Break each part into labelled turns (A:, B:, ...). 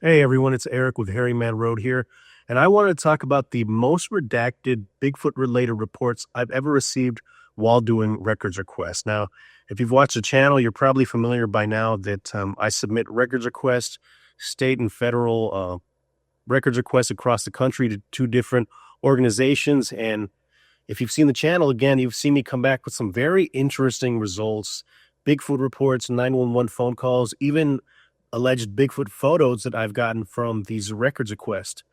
A: Hey everyone, it's Eric with Harry Man Road here, and I wanted to talk about the most redacted Bigfoot related reports I've ever received while doing records requests. Now, if you've watched the channel, you're probably familiar by now that I submit records requests, state and federal records requests across the country to two different organizations. And if you've seen the channel, again, you've seen me come back with some very interesting results, Bigfoot reports, 911 phone calls, even alleged Bigfoot photos that I've gotten from these records requests.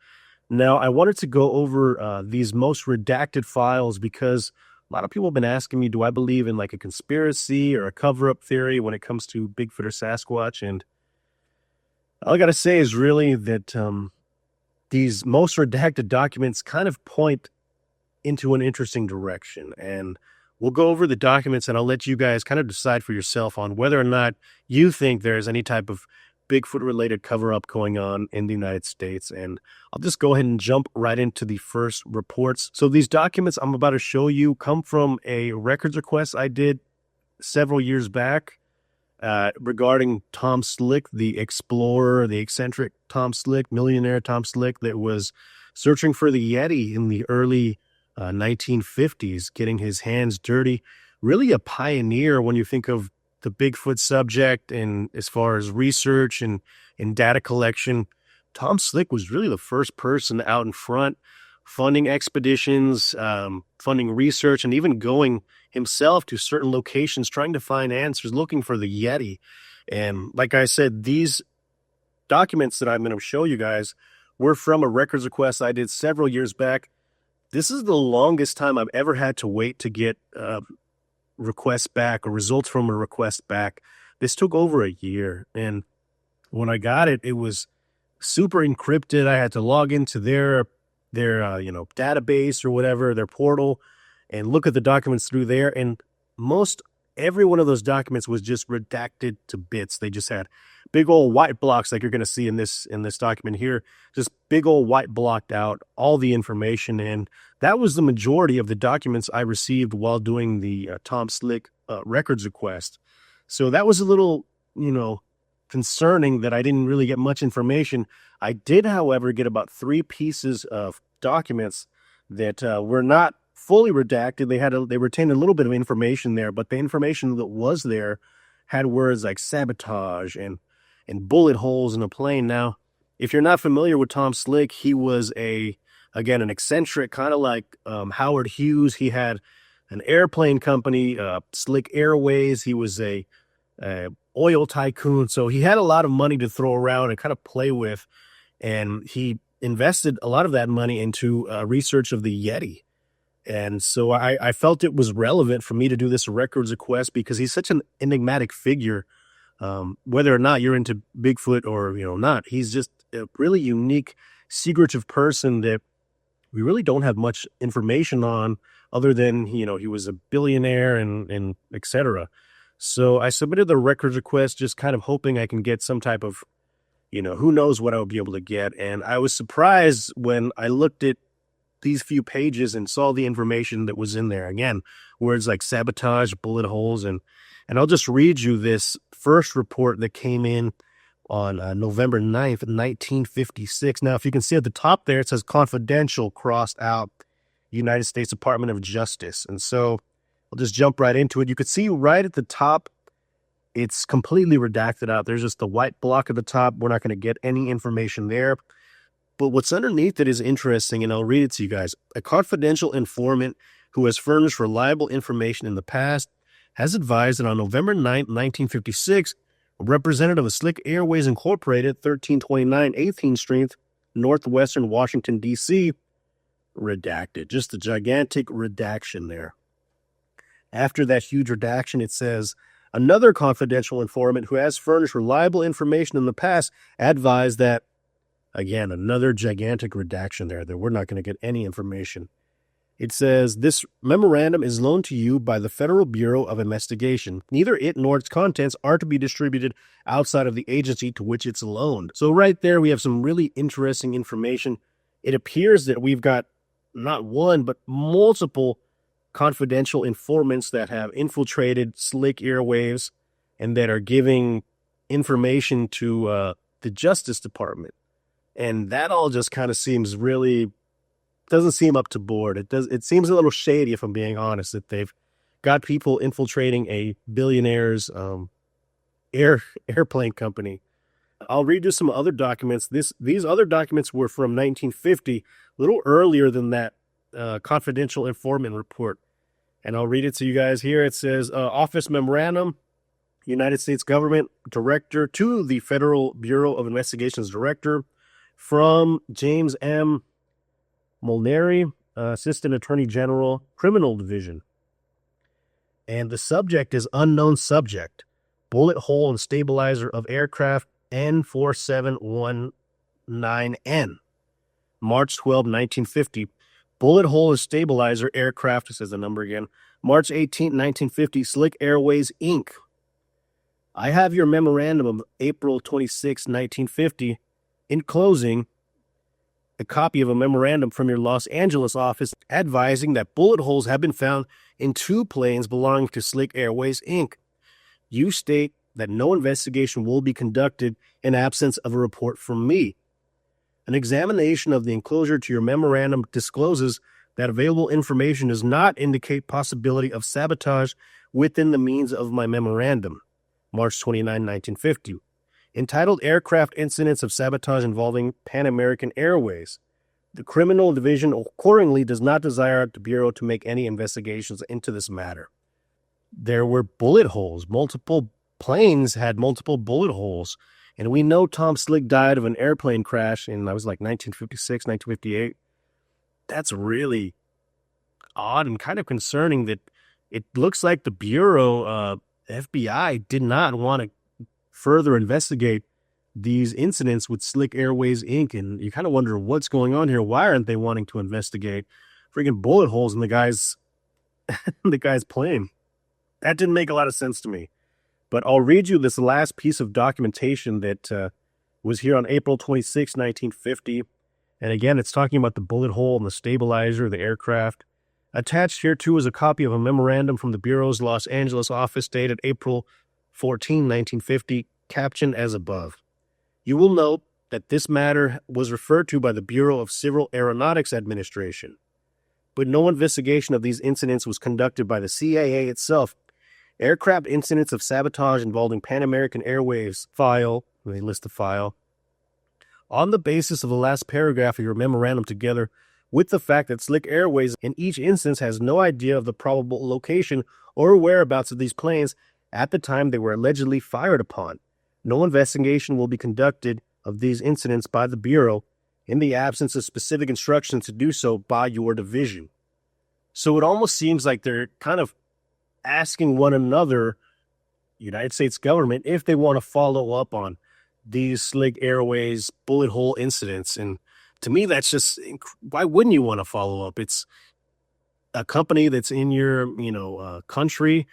A: Now, I wanted to go over these most redacted files because a lot of people have been asking me, do I believe in like a conspiracy or a cover-up theory when it comes to Bigfoot or Sasquatch? And all I got to say is really that these most redacted documents kind of point into an interesting direction. And we'll go over the documents and I'll let you guys kind of decide for yourself on whether or not you think there's any type of Bigfoot related cover up going on in the United States. And I'll just go ahead and jump right into the first reports. So these documents I'm about to show you come from a records request I did several years back regarding Tom Slick, the explorer, the eccentric Tom Slick, millionaire Tom Slick, that was searching for the Yeti in the early 1950s, getting his hands dirty. Really a pioneer when you think of the Bigfoot subject, and as far as research and data collection. Tom Slick was really the first person out in front, funding expeditions, funding research, and even going himself to certain locations, trying to find answers, looking for the Yeti. And like I said, these documents that I'm going to show you guys were from a records request I did several years back. This is the longest time I've ever had to wait to get requests back or results from a request back. This took over a year, and when I got it, it was super encrypted. I had to log into their database or whatever, their portal, and look at the documents through there. And most every one of those documents was just redacted to bits. They just had big old white blocks, like you're going to see in this document here, just big old white blocked out all the information. And that was the majority of the documents I received while doing the Tom Slick records request. So that was a little, concerning that I didn't really get much information. I did, however, get about 3 pieces of documents that were not fully redacted. They retained a little bit of information there, but the information that was there had words like sabotage and bullet holes in a plane. Now, if you're not familiar with Tom Slick, he was an eccentric, kind of like Howard Hughes. He had an airplane company, Slick Airways. He was a oil tycoon, so he had a lot of money to throw around and kind of play with, and he invested a lot of that money into research of the Yeti. And so I felt it was relevant for me to do this records request because he's such an enigmatic figure. Whether or not you're into Bigfoot or not, he's just a really unique, secretive person that we really don't have much information on, other than he was a billionaire and etc. So I submitted the records request, just kind of hoping I can get some type of, who knows what I would be able to get. And I was surprised when I looked at these few pages and saw the information that was in there. Again, words like sabotage, bullet holes, and I'll just read you this first report that came in on November 9th, 1956. Now, if you can see at the top there, it says confidential crossed out, United States Department of Justice. And so I'll just jump right into it. You could see right at the top, it's completely redacted out. There's just the white block at the top. We're not going to get any information there. But what's underneath it is interesting, and I'll read it to you guys. A confidential informant who has furnished reliable information in the past has advised that on November 9th, 1956, a representative of Slick Airways Incorporated, 1329 18th Street, Northwestern Washington, D.C., redacted. Just a gigantic redaction there. After that huge redaction, it says, another confidential informant who has furnished reliable information in the past advised that, again, another gigantic redaction there, that we're not going to get any information. It says, this memorandum is loaned to you by the Federal Bureau of Investigation. Neither it nor its contents are to be distributed outside of the agency to which it's loaned. So right there, we have some really interesting information. It appears that we've got not one, but multiple confidential informants that have infiltrated Slick Airwaves and that are giving information to the Justice Department. And that all just kind of seems really, doesn't seem up to board. It seems a little shady, if I'm being honest, that they've got people infiltrating a billionaire's airplane company. I'll read you some other documents. These other documents were from 1950, a little earlier than that confidential informant report. And I'll read it to you guys here. It says, Office Memorandum, United States Government Director to the Federal Bureau of Investigations Director, from James M. Molnary, Assistant Attorney General, Criminal Division. And the subject is unknown subject, bullet hole and stabilizer of aircraft N4719N, March 12, 1950. Bullet hole and stabilizer aircraft, it says the number again, March 18, 1950, Slick Airways, Inc. I have your memorandum of April 26, 1950. In closing, a copy of a memorandum from your Los Angeles office advising that bullet holes have been found in 2 planes belonging to Slick Airways, Inc. You state that no investigation will be conducted in absence of a report from me. An examination of the enclosure to your memorandum discloses that available information does not indicate possibility of sabotage within the means of my memorandum. March 29, 1950. Entitled Aircraft Incidents of Sabotage Involving Pan American Airways. The Criminal Division accordingly does not desire the Bureau to make any investigations into this matter. There were bullet holes. Multiple planes had multiple bullet holes. And we know Tom Slick died of an airplane crash in, I was like 1956, 1958. That's really odd and kind of concerning that it looks like the Bureau, FBI, did not want to further investigate these incidents with Slick Airways, Inc. And you kind of wonder what's going on here. Why aren't they wanting to investigate freaking bullet holes in the guy's plane? That didn't make a lot of sense to me. But I'll read you this last piece of documentation that was here on April 26, 1950. And again, it's talking about the bullet hole and the stabilizer of the aircraft. Attached here, too, is a copy of a memorandum from the Bureau's Los Angeles office dated April 14, 1950, captioned as above. You will note that this matter was referred to by the Bureau of Civil Aeronautics Administration, but no investigation of these incidents was conducted by the CAA itself. Aircraft incidents of sabotage involving Pan American Airways file, they list the file, on the basis of the last paragraph of your memorandum together with the fact that Slick Airways in each instance has no idea of the probable location or whereabouts of these planes at the time they were allegedly fired upon. No investigation will be conducted of these incidents by the Bureau in the absence of specific instructions to do so by your division. So it almost seems like they're kind of asking one another, United States government, if they want to follow up on these Slick Airways bullet hole incidents. And to me, that's just, why wouldn't you want to follow up? It's a company that's in your, country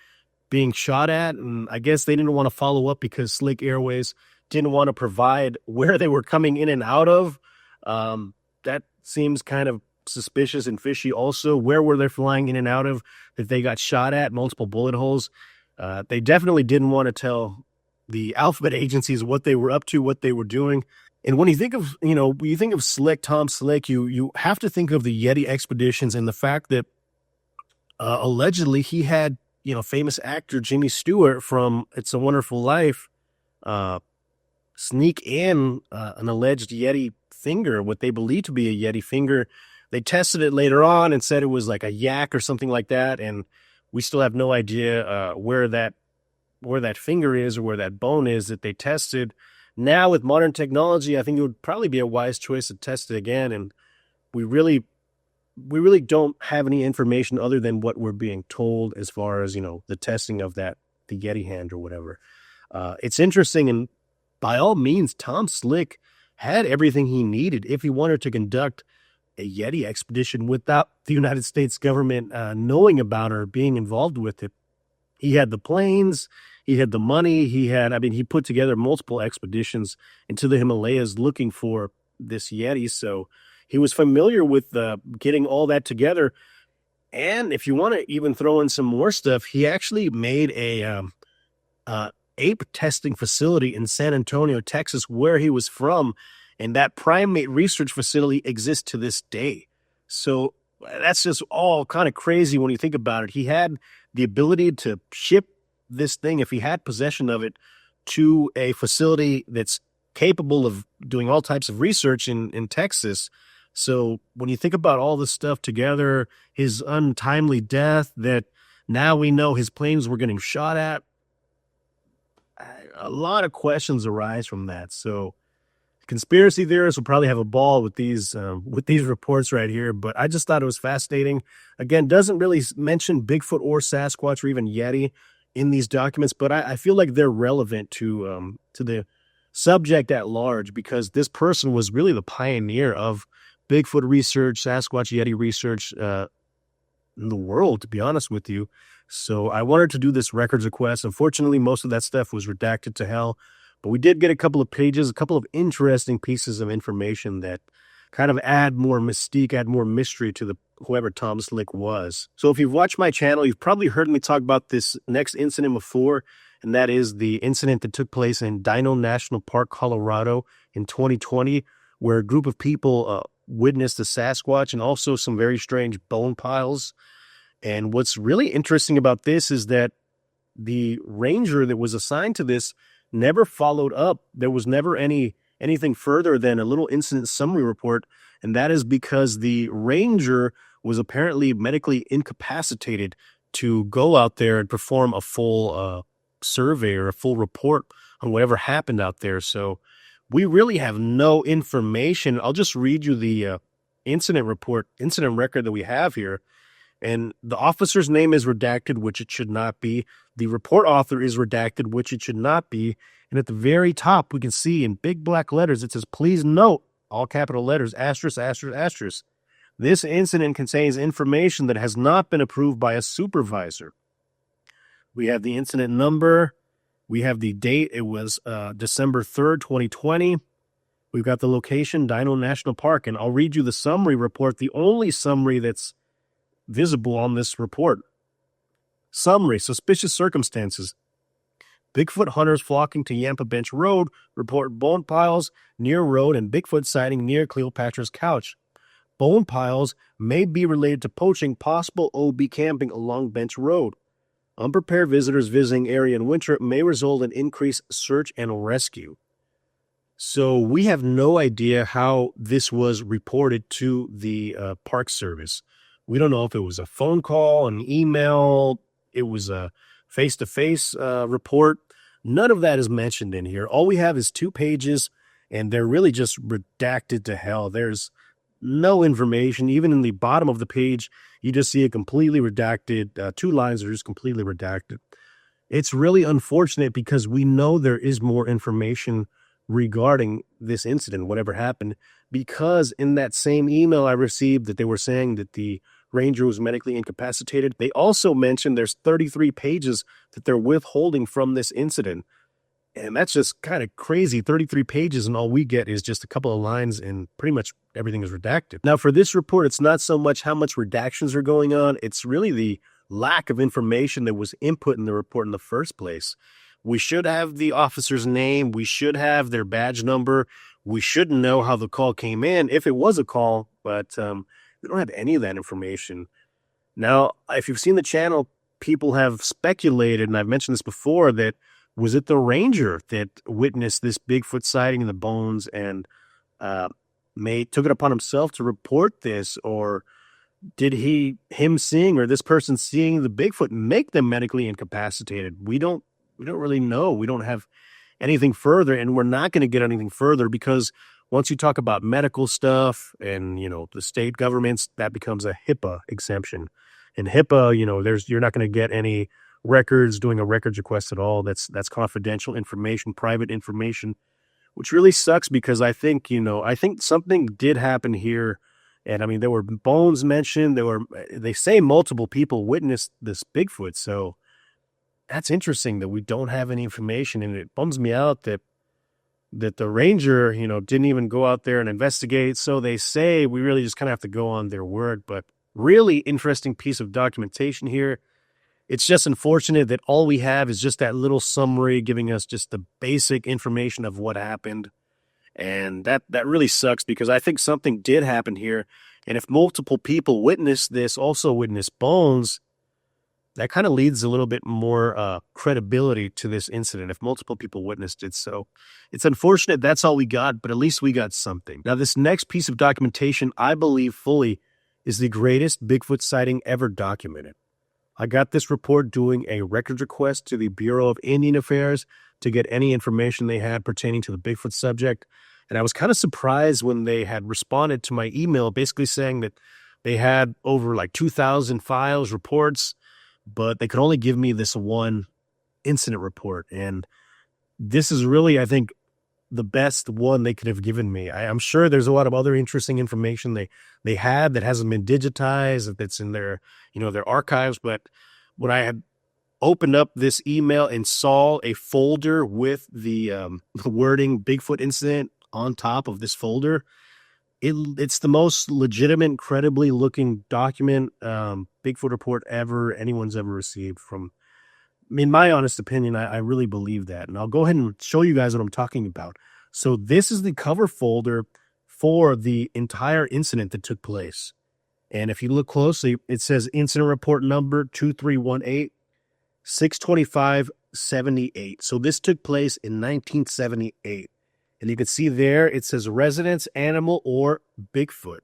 A: being shot at. And I guess they didn't want to follow up because Slick Airways didn't want to provide where they were coming in and out of. That seems kind of suspicious and fishy. Also, where were they flying in and out of that they got shot at, multiple bullet holes? They definitely didn't want to tell the alphabet agencies what they were up to, what they were doing. And when you think of, when you think of Slick, Tom Slick, you have to think of the Yeti expeditions and the fact that allegedly he had, famous actor Jimmy Stewart from It's a Wonderful Life sneak in an alleged Yeti finger, what they believe to be a Yeti finger. They tested it later on and said it was like a yak or something like that. And we still have no idea where that finger is or where that bone is that they tested. Now with modern technology, I think it would probably be a wise choice to test it again. And we really don't have any information other than what we're being told as far as, the testing of the Yeti hand or whatever. It's interesting. And by all means, Tom Slick had everything he needed if he wanted to conduct a Yeti expedition without the United States government knowing about or being involved with it. He had the planes, he had the money, he put together multiple expeditions into the Himalayas looking for this Yeti. So he was familiar with getting all that together. And if you want to even throw in some more stuff, he actually made a ape testing facility in San Antonio, Texas, where he was from. And that primate research facility exists to this day. So that's just all kind of crazy when you think about it. He had the ability to ship this thing, if he had possession of it, to a facility that's capable of doing all types of research in Texas. So when you think about all this stuff together, his untimely death, that now we know his planes were getting shot at, a lot of questions arise from that. So conspiracy theorists will probably have a ball with these reports right here, but I just thought it was fascinating. Again, doesn't really mention Bigfoot or Sasquatch or even Yeti in these documents, but I feel like they're relevant to the subject at large, because this person was really the pioneer of Bigfoot research, Sasquatch, Yeti research in the world, to be honest with you. So I wanted to do this records request. Unfortunately, most of that stuff was redacted to hell, but we did get a couple of pages, a couple of interesting pieces of information that kind of add more mystique, add more mystery to the whoever Tom Slick was. So if you've watched my channel, you've probably heard me talk about this next incident before, and that is the incident that took place in Dino National Park, Colorado in 2020, where a group of people witnessed a Sasquatch and also some very strange bone piles. And what's really interesting about this is that the ranger that was assigned to this never followed up. There was never anything further than a little incident summary report, and that is because the ranger was apparently medically incapacitated to go out there and perform a full survey or a full report on whatever happened out there. So we really have no information. I'll just read you the incident record that we have here. And the officer's name is redacted, which it should not be. The report author is redacted, which it should not be. And at the very top, we can see in big black letters, it says, "Please note," all capital letters, asterisk, asterisk, asterisk. "This incident contains information that has not been approved by a supervisor." We have the incident number. We have the date. It was December 3rd, 2020. We've got the location, Dino National Park. And I'll read you the summary report, the only summary that's visible on this report. Summary: suspicious circumstances. Bigfoot hunters flocking to Yampa Bench Road report bone piles near road and Bigfoot sighting near Cleopatra's Couch. Bone piles may be related to poaching, possible OB camping along Bench Road. Unprepared visitors visiting area in winter may result in increased search and rescue. So we have no idea how this was reported to the Park Service. We don't know if it was a phone call, an email, it was a face-to-face report. None of that is mentioned in here. All we have is 2 pages, and they're really just redacted to hell. There's no information. Even in the bottom of the page, you just see a completely redacted, 2 lines are just completely redacted. It's really unfortunate because we know there is more information regarding this incident, whatever happened, because in that same email I received that they were saying that the ranger was medically incapacitated. They also mentioned there's 33 pages that they're withholding from this incident. And that's just kind of crazy. 33 pages, and all we get is just a couple of lines, and pretty much everything is redacted. Now, for this report, it's not so much how much redactions are going on. It's really the lack of information that was input in the report in the first place. We should have the officer's name. We should have their badge number. We should know how the call came in, if it was a call, but we don't have any of that information. Now, if you've seen the channel, people have speculated, and I've mentioned this before, that was it the ranger that witnessed this Bigfoot sighting in the bones and took it upon himself to report this, or did him seeing, or this person seeing the Bigfoot make them medically incapacitated? We don't really know. We don't have anything further, and we're not going to get anything further, because once you talk about medical stuff and, the state governments, that becomes a HIPAA exemption. And HIPAA, you're not going to get any records, doing a records request at all. That's confidential information, private information, which really sucks, because I think something did happen here. And there were bones mentioned. They say multiple people witnessed this Bigfoot. So that's interesting that we don't have any information. And it bums me out that the ranger, didn't even go out there and investigate. So they say. We really just kind of have to go on their word. But really interesting piece of documentation here. It's just unfortunate that all we have is just that little summary giving us just the basic information of what happened. And that really sucks because I think something did happen here. And if multiple people witnessed this, also witnessed bones, that kind of leads a little bit more credibility to this incident if multiple people witnessed it. So it's unfortunate that's all we got, but at least we got something. Now, this next piece of documentation, I believe fully, is the greatest Bigfoot sighting ever documented. I got this report doing a records request to the Bureau of Indian Affairs to get any information they had pertaining to the Bigfoot subject. And I was kind of surprised when they had responded to my email, basically saying that they had over like 2,000 files, reports, but they could only give me this one incident report. And this is really, I think, the best one they could have given me. I'm sure there's a lot of other interesting information they had that hasn't been digitized, that's in their, their archives. But when I had opened up this email and saw a folder with the wording Bigfoot incident on top of this folder, it's the most legitimate, credibly looking document, Bigfoot report anyone's ever received from. In my honest opinion, I really believe that. And I'll go ahead and show you guys what I'm talking about. So this is the cover folder for the entire incident that took place. And if you look closely, it says incident report number 2318 62578. So this took place in 1978. And you can see there, it says residence, animal, or Bigfoot.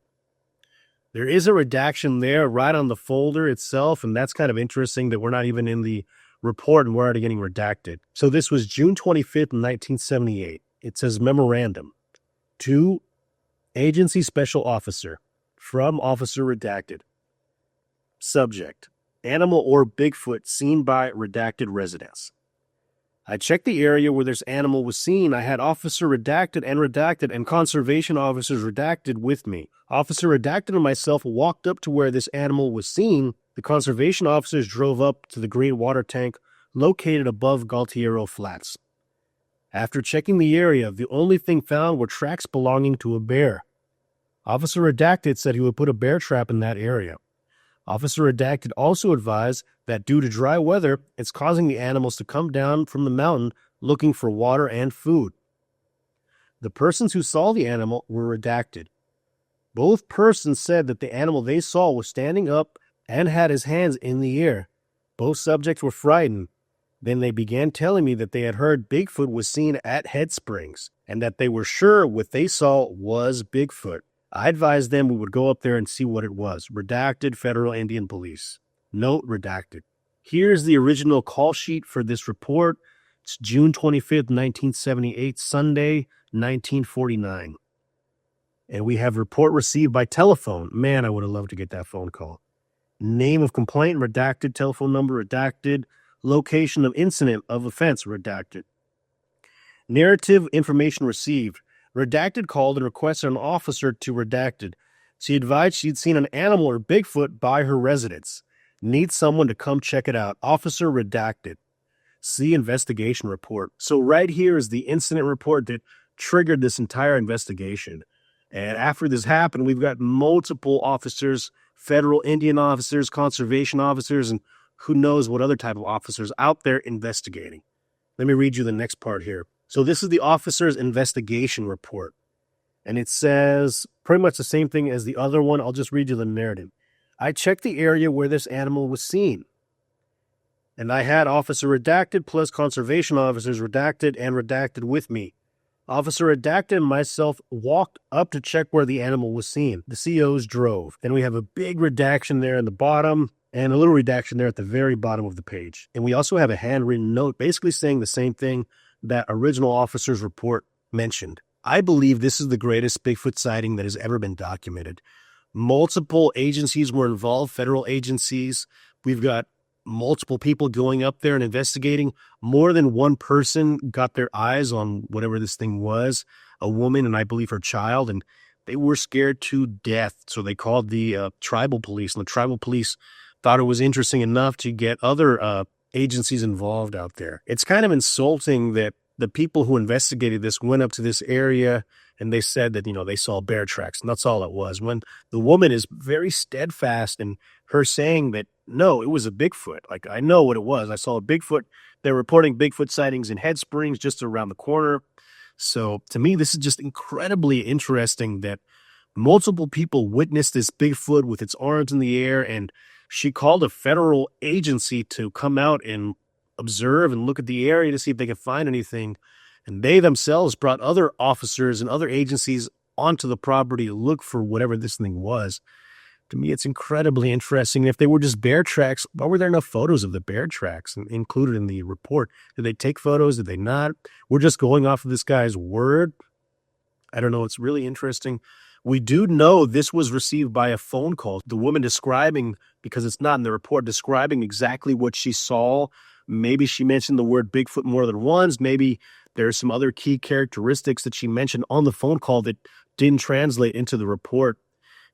A: There is a redaction there right on the folder itself. And that's kind of interesting that we're not even in the report and we're already getting redacted. So this was June 25th, 1978. It says memorandum to agency special officer from officer redacted. Subject, animal or Bigfoot seen by redacted residents. I checked the area where this animal was seen. I had officer redacted and conservation officers redacted with me. Officer redacted and myself walked up to where this animal was seen. The conservation officers drove up to the great water tank located above Galtiero Flats. After checking the area, the only thing found were tracks belonging to a bear. Officer redacted said he would put a bear trap in that area. Officer redacted also advised that due to dry weather, it's causing the animals to come down from the mountain looking for water and food. The persons who saw the animal were redacted. Both persons said that the animal they saw was standing up and had his hands in the air. Both subjects were frightened. Then they began telling me that they had heard Bigfoot was seen at Head Springs and that they were sure what they saw was Bigfoot. I advised them we would go up there and see what it was. Redacted, Federal Indian Police. Note redacted. Here's the original call sheet for this report. It's June 25th, 1978, Sunday, 1949. And we have report received by telephone. Man, I would have loved to get that phone call. Name of complaint, redacted. Telephone number, redacted. Location of incident of offense, redacted. Narrative information received. Redacted called and requested an officer to redacted. She advised she'd seen an animal or Bigfoot by her residence. Needs someone to come check it out. Officer redacted. See investigation report. So right here is the incident report that triggered this entire investigation. And after this happened, we've got multiple officers, federal Indian officers, conservation officers, and who knows what other type of officers out there investigating. Let me read you the next part here. So this is the officer's investigation report. And it says pretty much the same thing as the other one. I'll just read you the narrative. I checked the area where this animal was seen. And I had officer redacted plus conservation officers redacted and redacted with me. Officer redacted and myself walked up to check where the animal was seen. The COs drove. Then we have a big redaction there in the bottom and a little redaction there at the very bottom of the page. And we also have a handwritten note basically saying the same thing that original officer's report mentioned. I believe this is the greatest Bigfoot sighting that has ever been documented. Multiple agencies were involved, federal agencies. We've got multiple people going up there and investigating. More than one person got their eyes on whatever this thing was, a woman and I believe her child, and they were scared to death. So they called the tribal police, and the tribal police thought it was interesting enough to get other agencies involved out there. It's kind of insulting that the people who investigated this went up to this area and they said that, they saw bear tracks, and that's all it was. When the woman is very steadfast in her saying that, no, it was a Bigfoot. Like, I know what it was. I saw a Bigfoot. They're reporting Bigfoot sightings in Head Springs just around the corner. So to me, this is just incredibly interesting that multiple people witnessed this Bigfoot with its arms in the air, and she called a federal agency to come out and observe and look at the area to see if they could find anything. And they themselves brought other officers and other agencies onto the property to look for whatever this thing was. To me, it's incredibly interesting. If they were just bear tracks, why were there no photos of the bear tracks included in the report? Did they take photos? Did they not? We're just going off of this guy's word. I don't know. It's really interesting. We do know this was received by a phone call. The woman describing, because it's not in the report, describing exactly what she saw. Maybe she mentioned the word Bigfoot more than once. Maybe there's some other key characteristics that she mentioned on the phone call that didn't translate into the report.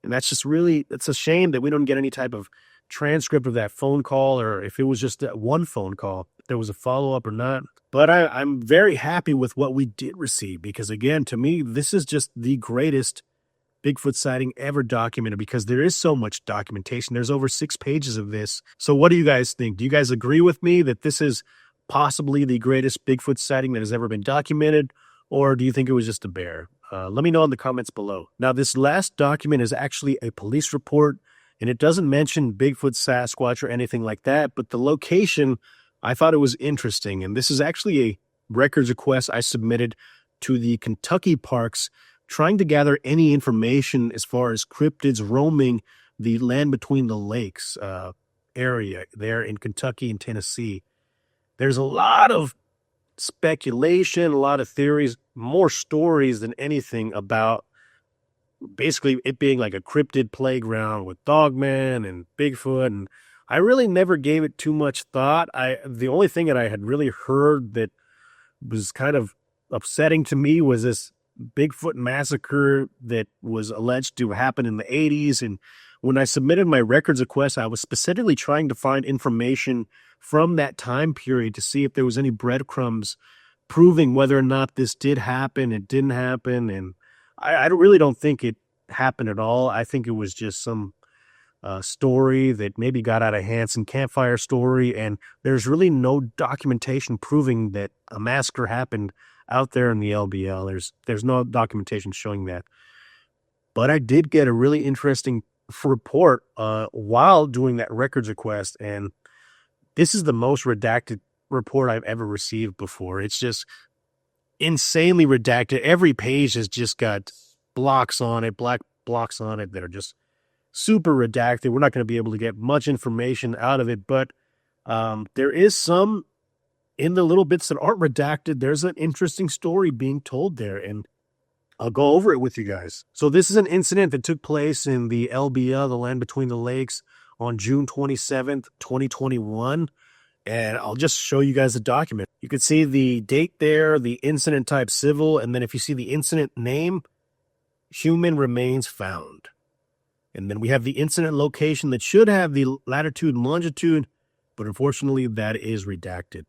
A: And that's just really, it's a shame that we don't get any type of transcript of that phone call, or if it was just that one phone call, if there was a follow-up or not. But I'm very happy with what we did receive, because again, to me, this is just the greatest Bigfoot sighting ever documented, because there is so much documentation. There's over 6 pages of this. So what do you guys think? Do you guys agree with me that this is possibly the greatest Bigfoot sighting that has ever been documented? Or do you think it was just a bear? Let me know in the comments below. Now, this last document is actually a police report, and it doesn't mention Bigfoot, Sasquatch, or anything like that, but the location, I thought it was interesting. And this is actually a records request I submitted to the Kentucky parks, trying to gather any information as far as cryptids roaming the land between the lakes area there in Kentucky and Tennessee. There's a lot of speculation, a lot of theories, more stories than anything about basically it being like a cryptid playground with dogmen and Bigfoot. And I really never gave it too much thought. The only thing that I had really heard that was kind of upsetting to me was this Bigfoot massacre that was alleged to happen in the 80s. And when I submitted my records request, I was specifically trying to find information from that time period to see if there was any breadcrumbs proving whether or not this did happen, it didn't happen. And I really don't think it happened at all. I think it was just some story that maybe got out of hand, some campfire story. And there's really no documentation proving that a massacre happened out there in the LBL. There's no documentation showing that. But I did get a really interesting report while doing that records request, and this is the most redacted report I've ever received before. It's just insanely redacted. Every page has just got blocks on it, black blocks on it that are just super redacted. We're not going to be able to get much information out of it, but there is some in the little bits that aren't redacted. There's an interesting story being told there, and I'll go over it with you guys. So this is an incident that took place in the LBL, the land between the lakes, on June 27th, 2021. And I'll just show you guys the document. You can see the date there, the incident type civil, and then if you see the incident name, human remains found. And then we have the incident location that should have the latitude and longitude, but unfortunately that is redacted.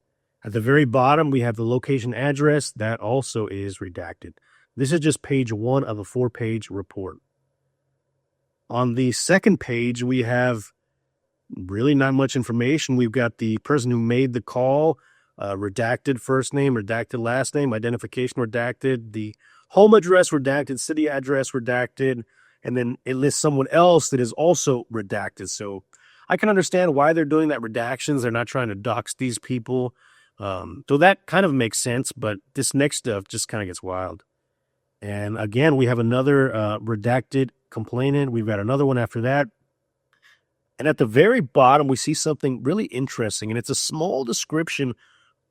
A: At the very bottom, we have the location address. That also is redacted. This is just page 1 of a 4-page report. On the second page, we have really not much information. We've got the person who made the call, redacted first name, redacted last name, identification redacted, the home address redacted, city address redacted, and then it lists someone else that is also redacted. So I can understand why they're doing that redactions. They're not trying to dox these people. So that kind of makes sense, but this next stuff just kind of gets wild. And again, we have another redacted complainant. We've got another one after that. And at the very bottom, we see something really interesting, and it's a small description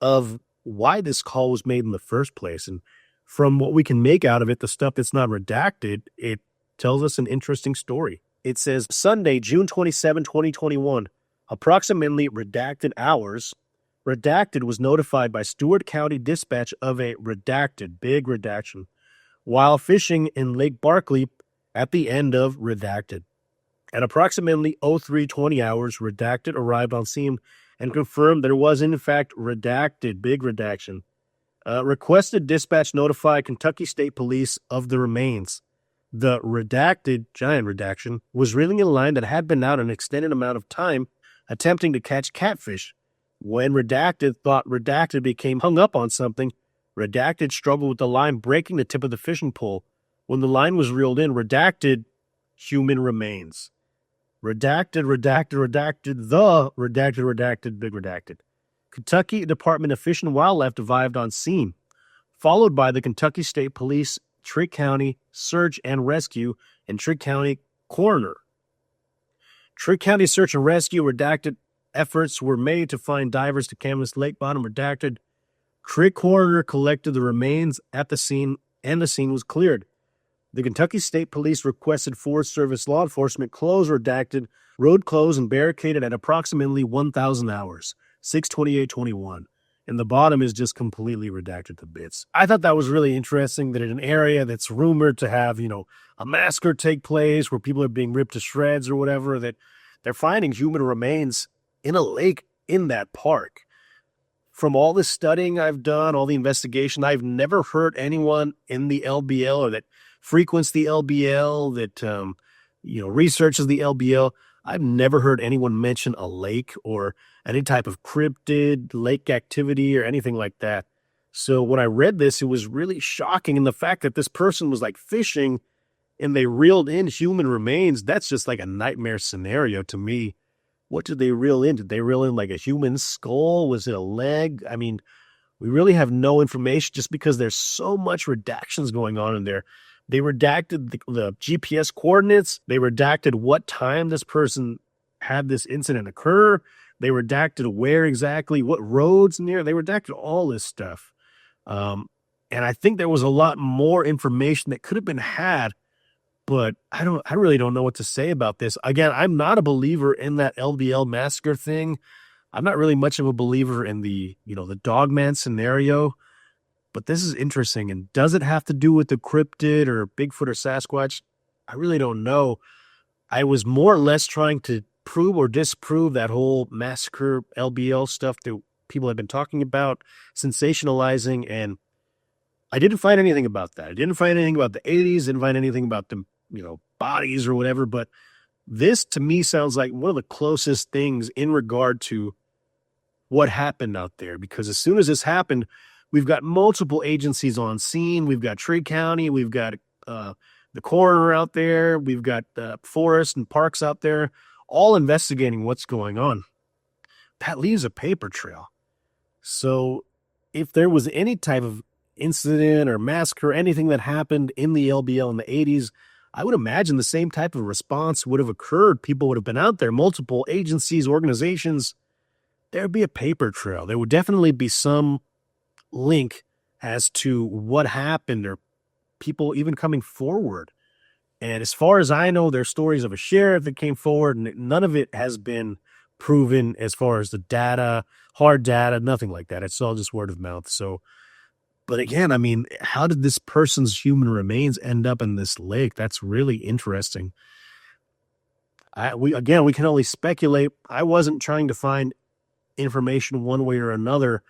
A: of why this call was made in the first place. And from what we can make out of it, the stuff that's not redacted, it tells us an interesting story. It says, Sunday, June 27, 2021, approximately redacted hours, Redacted was notified by Stewart County Dispatch of a redacted, big redaction, while fishing in Lake Barkley at the end of Redacted. At approximately 03:20 hours, Redacted arrived on scene and confirmed there was in fact redacted, big redaction. Requested dispatch notify Kentucky State Police of the remains. The redacted, giant redaction, was reeling in a line that had been out an extended amount of time attempting to catch catfish. When redacted thought redacted became hung up on something, redacted struggled with the line breaking the tip of the fishing pole. When the line was reeled in, redacted human remains. Redacted, big redacted. Kentucky Department of Fish and Wildlife arrived on scene, followed by the Kentucky State Police, Trigg County Search and Rescue, and Trigg County Coroner. Trigg County Search and Rescue redacted efforts were made to find divers to canvas lake bottom redacted. Trigg Coroner collected the remains at the scene, and the scene was cleared. The Kentucky State Police requested Forest Service law enforcement close redacted, road closed and barricaded at approximately 1,000 hours, 6/28/21. And the bottom is just completely redacted to bits. I thought that was really interesting that in an area that's rumored to have, a massacre take place where people are being ripped to shreds or whatever, that they're finding human remains in a lake in that park. From all the studying I've done, all the investigation, I've never heard anyone in the LBL or that frequents the LBL, that, researches the LBL. I've never heard anyone mention a lake or any type of cryptid, lake activity, or anything like that. So when I read this, it was really shocking. And the fact that this person was like fishing and they reeled in human remains, that's just like a nightmare scenario to me. What did they reel in? Did they reel in like a human skull? Was it a leg? I mean, we really have no information just because there's so much redactions going on in there. They redacted the GPS coordinates. They redacted what time this person had this incident occur. They redacted where exactly, what roads near. They redacted all this stuff. And I think there was a lot more information that could have been had, but I really don't know what to say about this. Again, I'm not a believer in that LBL massacre thing. I'm not really much of a believer in the Dogman scenario. But this is interesting. And does it have to do with the cryptid or Bigfoot or Sasquatch? I really don't know. I was more or less trying to prove or disprove that whole massacre LBL stuff that people have been talking about, sensationalizing, and I didn't find anything about that. I didn't find anything about the 80s, didn't find anything about the bodies or whatever, but this to me sounds like one of the closest things in regard to what happened out there, because as soon as this happened, we've got multiple agencies on scene. We've got Trigg County. We've got the coroner out there. We've got forest and parks out there, all investigating what's going on. That leaves a paper trail. So if there was any type of incident or massacre, anything that happened in the LBL in the 80s, I would imagine the same type of response would have occurred. People would have been out there, multiple agencies, organizations. There would be a paper trail. There would definitely be some link as to what happened or people even coming forward. And as far as I know, there's stories of a sheriff that came forward, and none of it has been proven as far as the data, hard data, nothing like that. It's all just word of mouth. So, but again, I mean, how did this person's human remains end up in this lake? That's really interesting. We can only speculate. I wasn't trying to find information one way or another,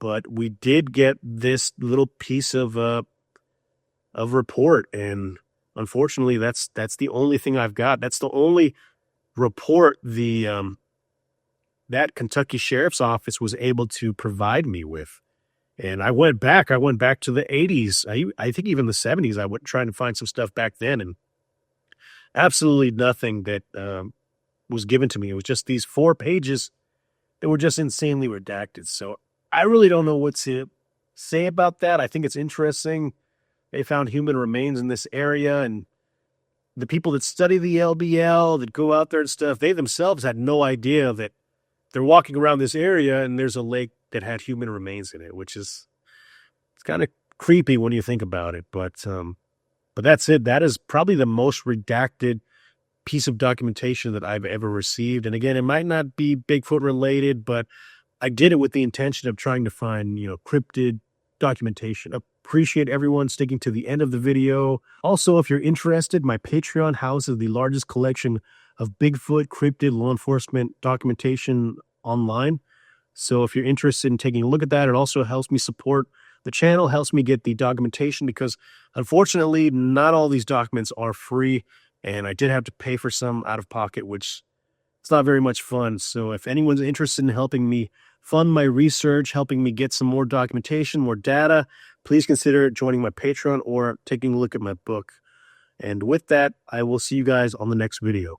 A: but we did get this little piece of report, and unfortunately, that's the only thing I've got. That's the only report that Kentucky Sheriff's Office was able to provide me with. And I went back to the 80s. I think even the 70s. I went trying to find some stuff back then, and absolutely nothing that was given to me. It was just these 4 pages that were just insanely redacted. So I really don't know what to say about that. I think it's interesting. They found human remains in this area, and the people that study the LBL, that go out there and stuff, they themselves had no idea that they're walking around this area and there's a lake that had human remains in it, which is, it's kind of creepy when you think about it. But that's it. That is probably the most redacted piece of documentation that I've ever received. And again, it might not be Bigfoot related, but I did it with the intention of trying to find, cryptid documentation. Appreciate everyone sticking to the end of the video. Also, if you're interested, my Patreon houses the largest collection of Bigfoot, cryptid, law enforcement documentation online. So if you're interested in taking a look at that, it also helps me support The channel helps me get the documentation because, unfortunately, not all these documents are free, and I did have to pay for some out of pocket, which it's not very much fun. So if anyone's interested in helping me fund my research, helping me get some more documentation, more data, please consider joining my Patreon or taking a look at my book. And with that, I will see you guys on the next video.